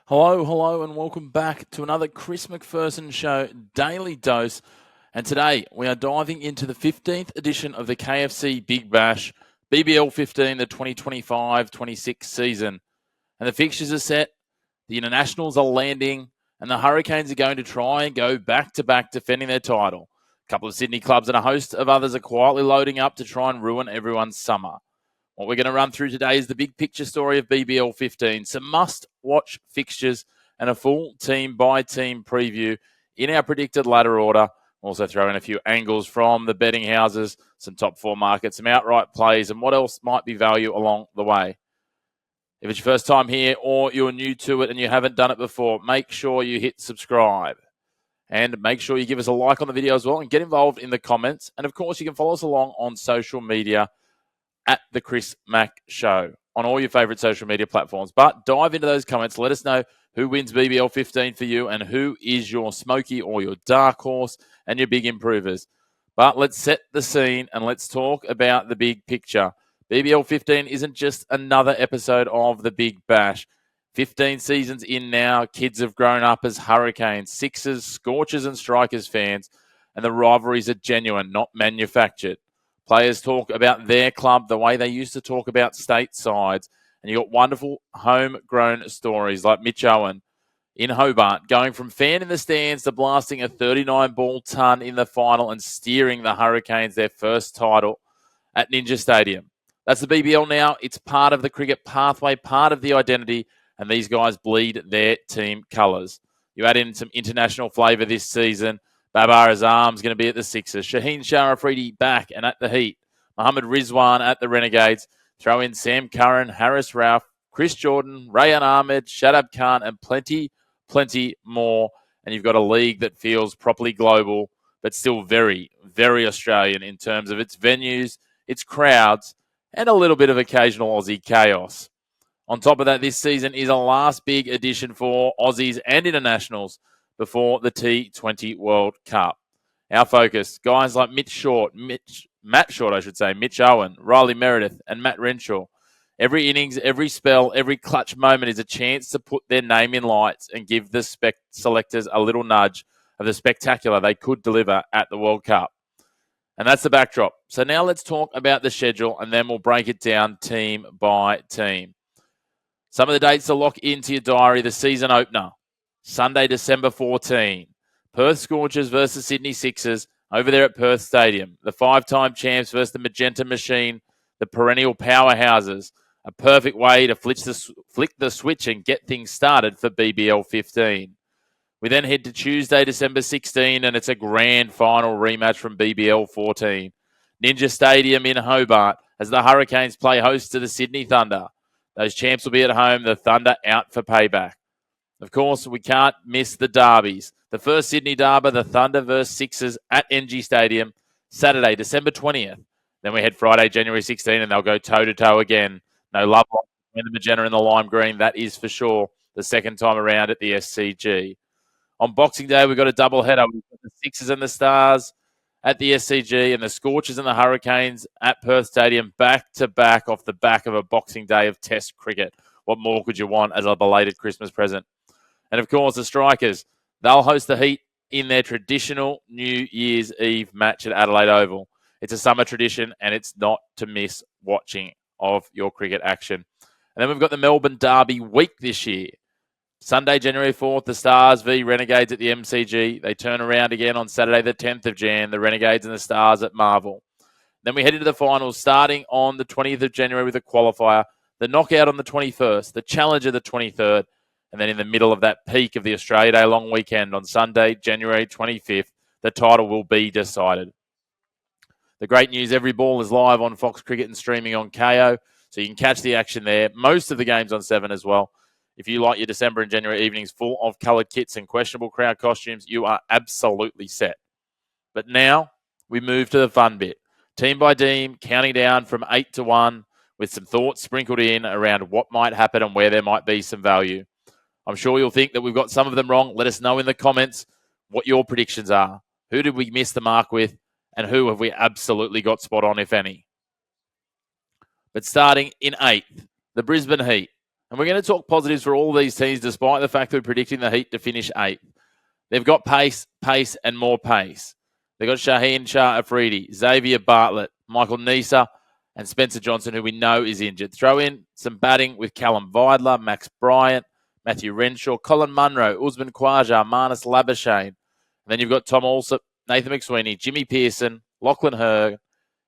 Hello, and welcome back to another Chris McPherson Show Daily Dose. And today we are diving into the 15th edition of the KFC Big Bash, BBL 15, the 2025-26 season. And the fixtures are set, the internationals are landing, and the Hurricanes are going to try and go back-to-back defending their title. A couple of Sydney clubs and a host of others are quietly loading up to try and ruin everyone's summer. What we're going to run through today is the big picture story of BBL 15, some must-watch fixtures and a full team-by-team preview in our predicted ladder order. Also throw in a few angles from the betting houses, some top four markets, some outright plays, and what else might be value along the way. If it's your first time here or you're new to it and you haven't done it before, make sure you hit subscribe. And make sure you give us a like on the video as well and get involved in the comments. And, of course, you can follow us along on social media at the Chris Mack Show on all your favourite social media platforms. But dive into those comments. Let us know who wins BBL 15 for you and who is your smoky or your dark horse and your big improvers. But let's set the scene and let's talk about the big picture. BBL 15 isn't just another episode of the Big Bash. 15 seasons in now, kids have grown up as Hurricanes, Sixers, Scorchers and Strikers fans, and the rivalries are genuine, not manufactured. Players talk about their club the way they used to talk about state sides. And you got wonderful homegrown stories like Mitch Owen in Hobart, going from fan in the stands to blasting a 39-ball ton in the final and steering the Hurricanes their first title at Ninja Stadium. That's the BBL now. It's part of the cricket pathway, part of the identity, and these guys bleed their team colours. You add in some international flavour this season. Babar Azam's going to be at the Sixers. Shaheen Shah Afridi back and at the Heat. Mohammad Rizwan at the Renegades. Throw in Sam Curran, Harris Ralph, Chris Jordan, Rayan Ahmed, Shadab Khan, and plenty more. And you've got a league that feels properly global, but still very, very Australian in terms of its venues, its crowds, and a little bit of occasional Aussie chaos. On top of that, this season is a last big edition for Aussies and internationals before the T20 World Cup. Our focus, guys like Matt Short, Mitch Owen, Riley Meredith, and Matt Renshaw. Every innings, every spell, every clutch moment is a chance to put their name in lights and give the selectors a little nudge of the spectacular they could deliver at the World Cup. And that's the backdrop. So now let's talk about the schedule, and then we'll break it down team by team. Some of the dates to lock into your diary. The season opener, Sunday, December 14. Perth Scorchers versus Sydney Sixers over there at Perth Stadium. The five-time champs versus the Magenta Machine, the perennial powerhouses. A perfect way to flick the switch and get things started for BBL 15. We then head to Tuesday, December 16, and it's a grand final rematch from BBL 14. Ninja Stadium in Hobart as the Hurricanes play host to the Sydney Thunder. Those champs will be at home, the Thunder out for payback. Of course, we can't miss the derbies. The first Sydney derby, the Thunder versus Sixers at NG Stadium, Saturday, December 20th. Then we head Friday, January 16, and they'll go toe-to-toe again. No love between the Magenta and the Lime Green, that is for sure, the second time around at the SCG. On Boxing Day, we've got a doubleheader. We've got the Sixers and the Stars at the SCG and the Scorchers and the Hurricanes at Perth Stadium back-to-back off the back of a Boxing Day of Test cricket. What more could you want as a belated Christmas present? And, of course, the Strikers, they'll host the Heat in their traditional New Year's Eve match at Adelaide Oval. It's a summer tradition, and it's not to miss watching of your cricket action. And then we've got the Melbourne Derby week this year. Sunday, January 4th, the Stars v Renegades at the MCG. They turn around again on Saturday, the 10th of Jan, the Renegades and the Stars at Marvel. Then we head into the finals, starting on the 20th of January with a qualifier, the knockout on the 21st, the challenger the 23rd, and then in the middle of that peak of the Australia Day long weekend on Sunday, January 25th, the title will be decided. The great news, every ball is live on Fox Cricket and streaming on KO, so you can catch the action there. Most of the games on 7 as well. If you like your December and January evenings full of coloured kits and questionable crowd costumes, you are absolutely set. But now we move to the fun bit. Team by team, counting down from 8 to 1 with some thoughts sprinkled in around what might happen and where there might be some value. I'm sure you'll think that we've got some of them wrong. Let us know in the comments what your predictions are. Who did we miss the mark with and who have we absolutely got spot on, if any? But starting in 8th, the Brisbane Heat. And we're going to talk positives for all of these teams, despite the fact that we're predicting the Heat to finish 8th. They've got pace, and more pace. They've got Shaheen Shah Afridi, Xavier Bartlett, Michael Nisa, and Spencer Johnson, who we know is injured. Throw in some batting with Callum Vidler, Max Bryant, Matthew Renshaw, Colin Munro, Usman Khawaja, Marnus Labuschagne. And then you've got Tom Alsop, Nathan McSweeney, Jimmy Pearson, Lachlan Hurd,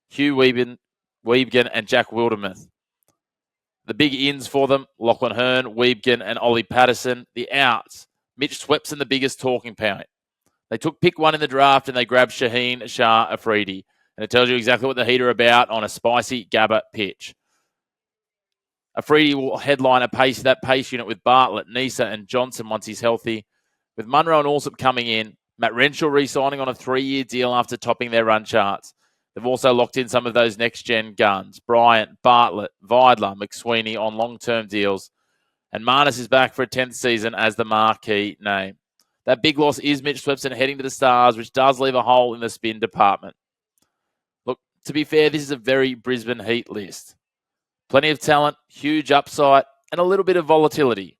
Hugh Wiebgen, and Jack Wildermuth. The big ins for them, Lachlan Hearn, Wiebgen, and Ollie Patterson. The outs, Mitch Swepson, the biggest talking point. They took pick 1 in the draft and they grabbed Shaheen Shah Afridi. And it tells you exactly what the Heat are about on a spicy Gabba pitch. Afridi will headline that pace unit with Bartlett, Nisa, and Johnson once he's healthy. With Munro and Alsop coming in, Matt Renshaw re-signing on a 3-year deal after topping their run charts. They've also locked in some of those next-gen guns. Bryant, Bartlett, Vidler, McSweeney on long-term deals. And Marnus is back for a 10th season as the marquee name. That big loss is Mitch Swepson heading to the Stars, which does leave a hole in the spin department. Look, to be fair, this is a very Brisbane Heat list. Plenty of talent, huge upside, and a little bit of volatility.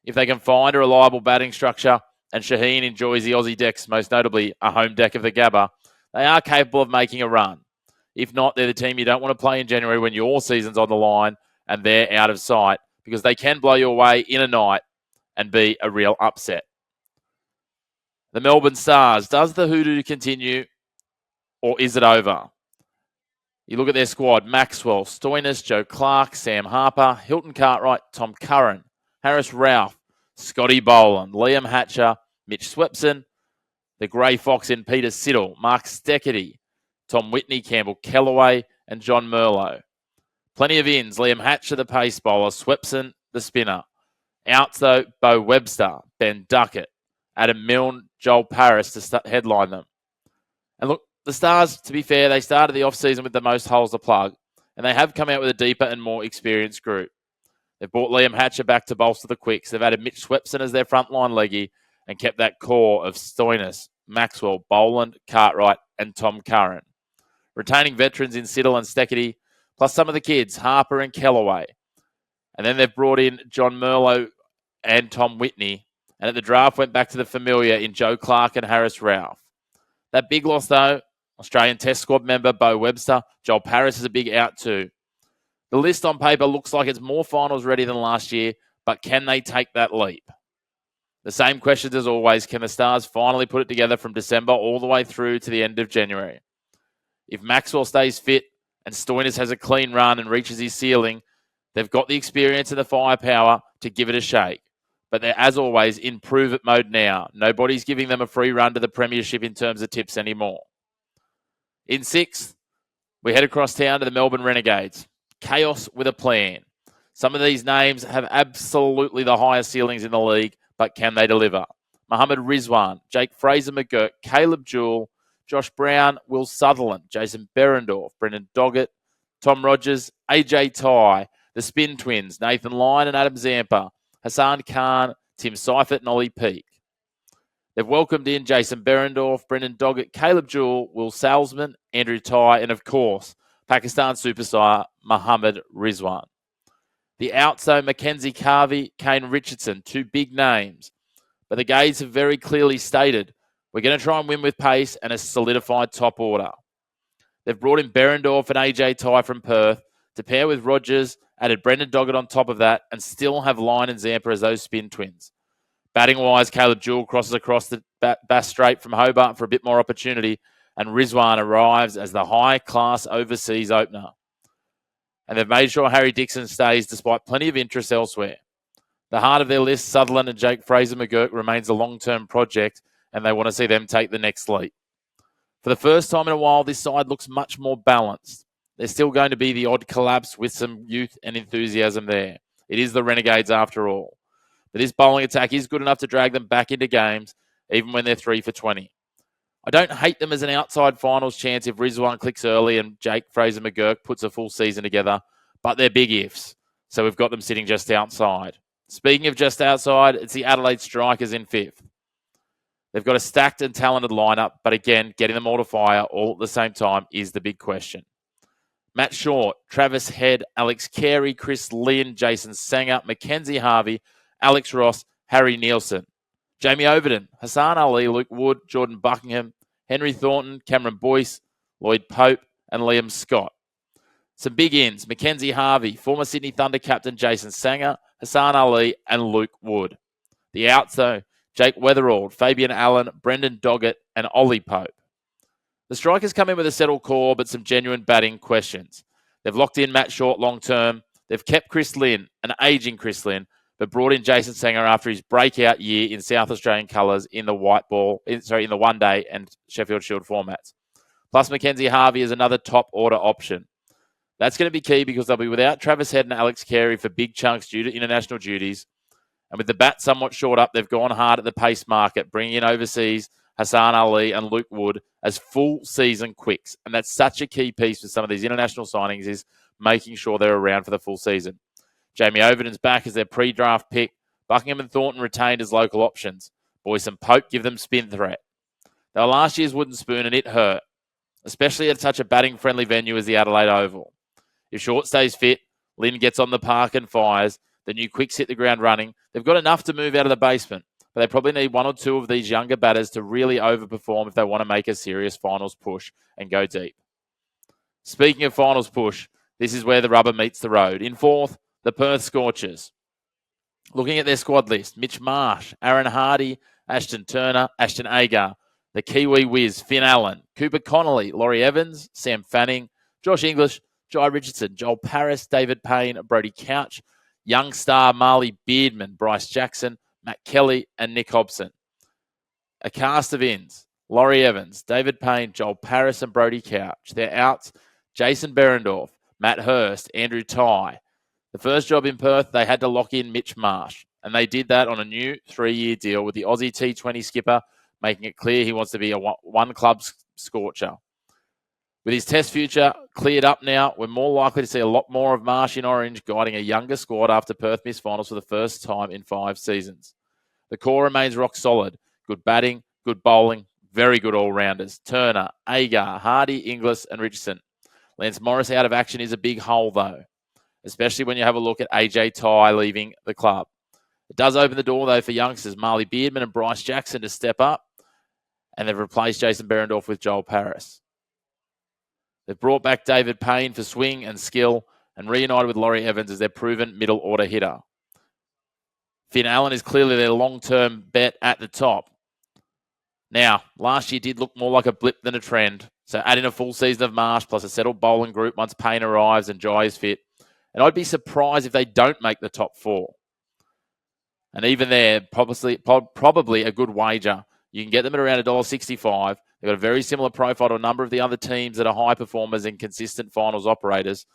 If they can find a reliable batting structure, and Shaheen enjoys the Aussie decks, most notably a home deck of the Gabba, they are capable of making a run. If not, they're the team you don't want to play in January when your season's on the line and they're out of sight, because they can blow you away in a night and be a real upset. The Melbourne Stars, does the hoodoo continue or is it over? You look at their squad, Maxwell, Stoinis, Joe Clark, Sam Harper, Hilton Cartwright, Tom Curran, Harris Ralph, Scotty Boland, Liam Hatcher, Mitch Swepson, the Grey Fox in Peter Siddle, Mark Steckety, Tom Whitney, Campbell Kellaway, and John Merlot. Plenty of ins, Liam Hatcher, the pace bowler, Swepson, the spinner. Outs, though, Bo Webster, Ben Duckett, Adam Milne, Joel Paris to headline them. And look, the Stars, to be fair, they started the off-season with the most holes to plug, and they have come out with a deeper and more experienced group. They've brought Liam Hatcher back to bolster the quicks. They've added Mitch Swepson as their frontline leggy and kept that core of Stoinis, Maxwell, Boland, Cartwright, and Tom Curran. Retaining veterans in Siddle and Steckety, plus some of the kids, Harper and Kellaway. And then they've brought in John Merlot and Tom Whitney. And at the draft went back to the familiar in Joe Clark and Harris Ralph. That big loss, though, Australian Test Squad member Bo Webster, Joel Paris is a big out too. The list on paper looks like it's more finals ready than last year, but can they take that leap? The same questions as always, can the Stars finally put it together from December all the way through to the end of January? If Maxwell stays fit and Stoinis has a clean run and reaches his ceiling, they've got the experience and the firepower to give it a shake. But they're, as always, in prove-it mode now. Nobody's giving them a free run to the premiership in terms of tips anymore. In 6th, we head across town to the Melbourne Renegades. Chaos with a plan. Some of these names have absolutely the highest ceilings in the league, but can they deliver? Mohammed Rizwan, Jake Fraser-McGurk, Caleb Jewell, Josh Brown, Will Sutherland, Jason Berendorf, Brendan Doggett, Tom Rogers, AJ Tye, the Spin Twins, Nathan Lyon and Adam Zampa, Hassan Khan, Tim Seifert and Ollie Peake. They've welcomed in Jason Berendorf, Brendan Doggett, Caleb Jewell, Will Salzman, Andrew Tye, and of course, Pakistan superstar Mohammed Rizwan. The outs, though, Mackenzie Carvey, Kane Richardson, 2 big names. But the Gades have very clearly stated, we're going to try and win with pace and a solidified top order. They've brought in Berendorf and AJ Tye from Perth to pair with Rogers, added Brendan Doggett on top of that, and still have Lyon and Zampa as those spin twins. Batting-wise, Caleb Jewell crosses across the Bass Strait from Hobart for a bit more opportunity, and Rizwan arrives as the high-class overseas opener. And they've made sure Harry Dixon stays despite plenty of interest elsewhere. The heart of their list, Sutherland and Jake Fraser-McGurk, remains a long-term project, and they want to see them take the next leap. For the first time in a while, this side looks much more balanced. There's still going to be the odd collapse with some youth and enthusiasm there. It is the Renegades after all. But this bowling attack is good enough to drag them back into games, even when they're 3 for 20. I don't hate them as an outside finals chance if Rizwan clicks early and Jake Fraser-McGurk puts a full season together, but they're big ifs, so we've got them sitting just outside. Speaking of just outside, it's the Adelaide Strikers in 5th. They've got a stacked and talented lineup, but again, getting them all to fire all at the same time is the big question. Matt Short, Travis Head, Alex Carey, Chris Lynn, Jason Sanger, Mackenzie Harvey, Alex Ross, Harry Nielsen. Jamie Overton, Hassan Ali, Luke Wood, Jordan Buckingham, Henry Thornton, Cameron Boyce, Lloyd Pope, and Liam Scott. Some big ins, Mackenzie Harvey, former Sydney Thunder captain Jason Sanger, Hassan Ali, and Luke Wood. The outs, though, Jake Weatherald, Fabian Allen, Brendan Doggett, and Ollie Pope. The Strikers come in with a settled core, but some genuine batting questions. They've locked in Matt Short long term. They've kept Chris Lynn, an ageing Chris Lynn, but brought in Jason Sanger after his breakout year in South Australian colours in the in the one day and Sheffield Shield formats. Plus, Mackenzie Harvey is another top order option. That's going to be key because they'll be without Travis Head and Alex Carey for big chunks due to international duties. And with the bat somewhat short up, they've gone hard at the pace market, bringing in overseas Hassan Ali and Luke Wood as full season quicks. And that's such a key piece with some of these international signings is making sure they're around for the full season. Jamie Overton's back as their pre-draft pick. Buckingham and Thornton retained as local options. Boyce and Pope give them spin threat. They were last year's wooden spoon and it hurt, especially at such a batting-friendly venue as the Adelaide Oval. If Short stays fit, Lynn gets on the park and fires, the new quicks hit the ground running. They've got enough to move out of the basement, but they probably need one or two of these younger batters to really overperform if they want to make a serious finals push and go deep. Speaking of finals push, this is where the rubber meets the road. In fourth, the Perth Scorchers. Looking at their squad list, Mitch Marsh, Aaron Hardy, Ashton Turner, Ashton Agar, the Kiwi whiz, Finn Allen, Cooper Connolly, Laurie Evans, Sam Fanning, Josh English, Jai Richardson, Joel Paris, David Payne, Brody Couch, young star Marley Beardman, Bryce Jackson, Matt Kelly, and Nick Hobson. A cast of ins, Laurie Evans, David Payne, Joel Paris, and Brody Couch. Their outs, Jason Berendorf, Matt Hurst, Andrew Tye. The first job in Perth, they had to lock in Mitch Marsh, and they did that on a new 3-year deal with the Aussie T20 skipper, making it clear he wants to be a one-club Scorcher. With his test future cleared up now, we're more likely to see a lot more of Marsh in orange guiding a younger squad after Perth missed finals for the first time in 5 seasons. The core remains rock solid. Good batting, good bowling, very good all-rounders. Turner, Agar, Hardy, Inglis, and Richardson. Lance Morris out of action is a big hole, though, especially when you have a look at AJ Tye leaving the club. It does open the door, though, for youngsters Marley Beardman and Bryce Jackson to step up, and they've replaced Jason Berendorf with Joel Paris. They've brought back David Payne for swing and skill and reunited with Laurie Evans as their proven middle-order hitter. Finn Allen is clearly their long-term bet at the top. Now, last year did look more like a blip than a trend, so add in a full season of Marsh plus a settled bowling group once Payne arrives and Jai is fit, and I'd be surprised if they don't make the top 4. And even there, probably a good wager. You can get them at around $1.65. They've got a very similar profile to a number of the other teams that are high performers and consistent finals operators,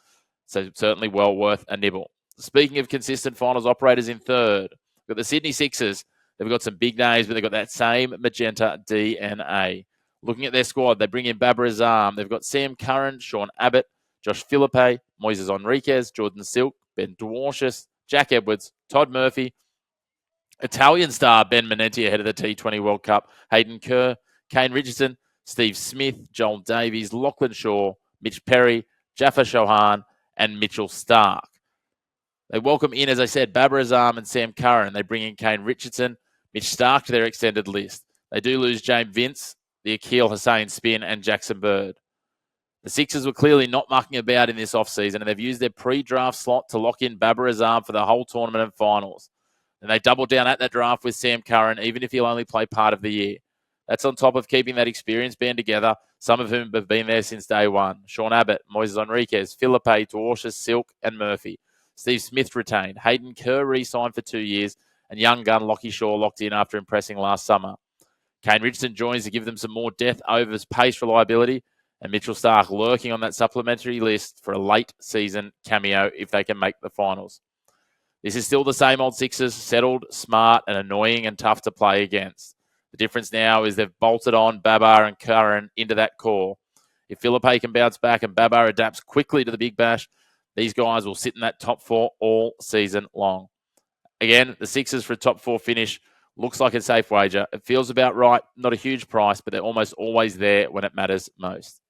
so certainly well worth a nibble. Speaking of consistent finals operators in third, we've got the Sydney Sixers. They've got some big names, but they've got that same magenta DNA. Looking at their squad, they bring in Babar Azam. They've got Sam Curran, Sean Abbott, Josh Philippe, Moises Enriquez, Jordan Silk, Ben Dwarshus, Jack Edwards, Todd Murphy, Italian star Ben Menenti ahead of the T20 World Cup, Hayden Kerr, Kane Richardson, Steve Smith, Joel Davies, Lachlan Shaw, Mitch Perry, Jaffa Chauhan, and Mitchell Stark. They welcome in, as I said, Babar Azam and Sam Curran. They bring in Kane Richardson, Mitch Stark to their extended list. They do lose James Vince, the Akil Hussain spin, and Jackson Bird. The Sixers were clearly not mucking about in this offseason, and they've used their pre-draft slot to lock in Babar Azam for the whole tournament and finals. And they doubled down at that draft with Sam Curran, even if he'll only play part of the year. That's on top of keeping that experienced band together, some of whom have been there since day one. Sean Abbott, Moises Enriquez, Philippe, Dwarshus, Silk, and Murphy. Steve Smith retained. Hayden Kerr re-signed for 2 years, and young gun Lockie Shaw locked in after impressing last summer. Kane Richardson joins to give them some more depth over pace reliability, and Mitchell Stark lurking on that supplementary list for a late season cameo if they can make the finals. This is still the same old Sixers, settled, smart, and annoying and tough to play against. The difference now is they've bolted on Babar and Curran into that core. If Philippe can bounce back and Babar adapts quickly to the Big Bash, these guys will sit in that top 4 all season long. Again, the Sixers for a top 4 finish looks like a safe wager. It feels about right, not a huge price, but they're almost always there when it matters most.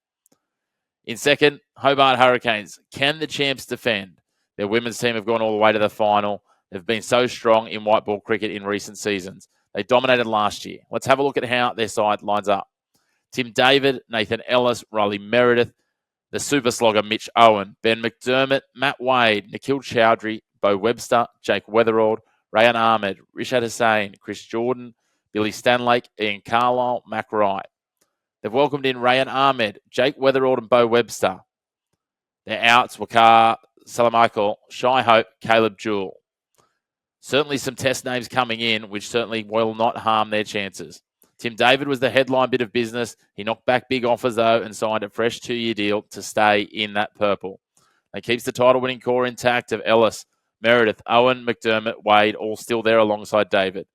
In second, Hobart Hurricanes. Can the champs defend? Their women's team have gone all the way to the final. They've been so strong in white ball cricket in recent seasons. They dominated last year. Let's have a look at how their side lines up. Tim David, Nathan Ellis, Riley Meredith, the super slogger Mitch Owen, Ben McDermott, Matt Wade, Nikhil Chowdhury, Bo Webster, Jake Weatherald, Rayan Ahmed, Rishad Hussain, Chris Jordan, Billy Stanlake, Ian Carlisle, Mac Wright. They've welcomed in Rayan Ahmed, Jake Weatherald and Bo Webster. Their outs were Salamichael, Shai Hope, Caleb Jewell. Certainly some test names coming in, which certainly will not harm their chances. Tim David was the headline bit of business. He knocked back big offers, though, and signed a fresh 2-year deal to stay in that purple. He keeps the title-winning core intact of Ellis, Meredith, Owen, McDermott, Wade, all still there alongside David.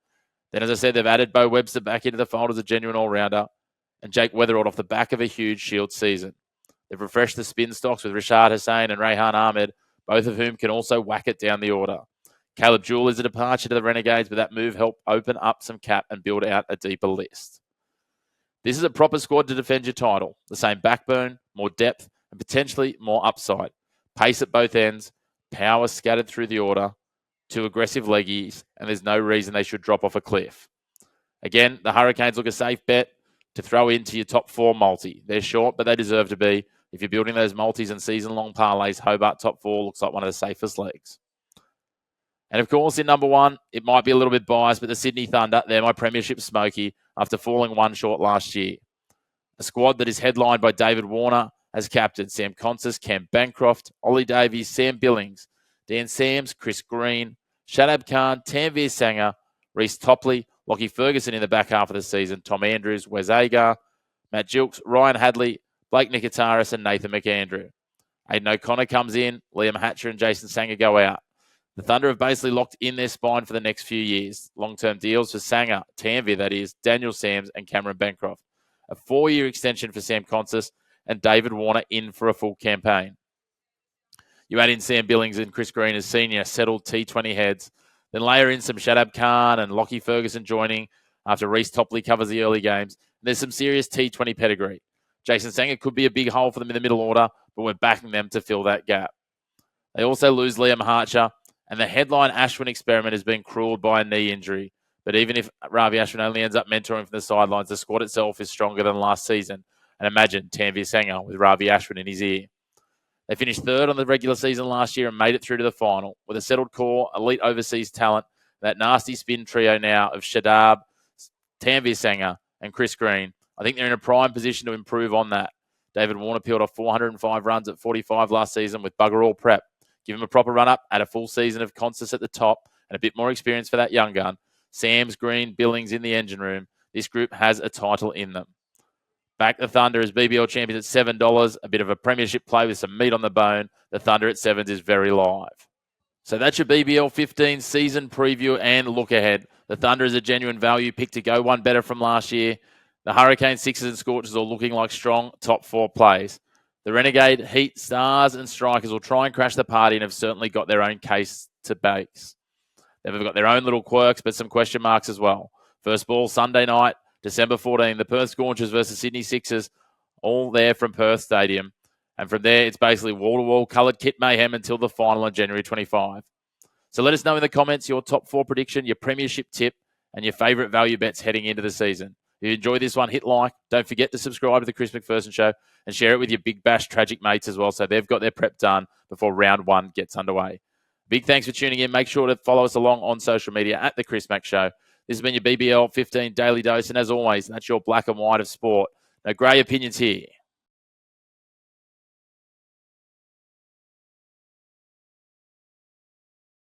Then, as I said, they've added Bo Webster back into the fold as a genuine all-rounder, and Jake Weatherald off the back of a huge Shield season. They've refreshed the spin stocks with Rishad Hussain and Rayhan Ahmed, both of whom can also whack it down the order. Caleb Jewell is a departure to the Renegades, but that move helped open up some cap and build out a deeper list. This is a proper squad to defend your title. The same backbone, more depth, and potentially more upside. Pace at both ends, power scattered through the order, 2 aggressive leggies, and there's no reason they should drop off a cliff. Again, the Hurricanes look a safe bet to throw into your top 4 multi. They're short, but they deserve to be. If you're building those multis and season-long parlays, Hobart top 4 looks like one of the safest legs. And of course, in number 1, it might be a little bit biased, but the Sydney Thunder, they're my premiership smoky after falling 1 short last year. A squad that is headlined by David Warner as captain, Sam Consis, Cam Bancroft, Ollie Davies, Sam Billings, Dan Sams, Chris Green, Shadab Khan, Tanvir Sanger, Reece Topley, Lockie Ferguson in the back half of the season, Tom Andrews, Wes Agar, Matt Gilks, Ryan Hadley, Blake Nikitaris, and Nathan McAndrew. Aidan O'Connor comes in, Liam Hatcher and Jason Sanger go out. The Thunder have basically locked in their spine for the next few years. Long-term deals for Sanger, Tanvir, that is, Daniel Sams, and Cameron Bancroft. A 4-year extension for Sam Consis, and David Warner in for a full campaign. You add in Sam Billings and Chris Green as senior, settled T20 heads. Then layer in some Shadab Khan and Lockie Ferguson joining after Reece Topley covers the early games. There's some serious T20 pedigree. Jason Sanger could be a big hole for them in the middle order, but we're backing them to fill that gap. They also lose Liam Archer, and the headline Ashwin experiment has been cruelled by a knee injury. But even if Ravi Ashwin only ends up mentoring from the sidelines, the squad itself is stronger than last season. And imagine Tanvir Sanger with Ravi Ashwin in his ear. They finished 3rd on the regular season last year and made it through to the final. With a settled core, elite overseas talent, that nasty spin trio now of Shadab, Tanvir Sanger, and Chris Green, I think they're in a prime position to improve on that. David Warner peeled off 405 runs at 45 last season with bugger all prep. Give him a proper run-up, add a full season of Consis at the top, and a bit more experience for that young gun. Sams, Green, Billings in the engine room. This group has a title in them. Back the Thunder as BBL champions at $7. A bit of a premiership play with some meat on the bone. The Thunder at 7s is very live. So that's your BBL 15 season preview and look ahead. The Thunder is a genuine value pick to go one better from last year. The Hurricanes, Sixers and Scorchers are looking like strong top 4 plays. The Renegade, Heat, Stars and Strikers will try and crash the party and have certainly got their own case to base. They've got their own little quirks, but some question marks as well. First ball Sunday night, December 14, the Perth Scorchers versus Sydney Sixers, all there from Perth Stadium. And from there, it's basically wall-to-wall coloured kit mayhem until the final on January 25. So let us know in the comments your top 4 prediction, your premiership tip, and your favourite value bets heading into the season. If you enjoyed this one, hit like. Don't forget to subscribe to the Chris McPherson Show and share it with your Big Bash tragic mates as well, so they've got their prep done before round 1 gets underway. Big thanks for tuning in. Make sure to follow us along on social media at The Chris Mac Show. This has been your BBL 15 Daily Dose, and as always, that's your black and white of sport. No grey opinions here.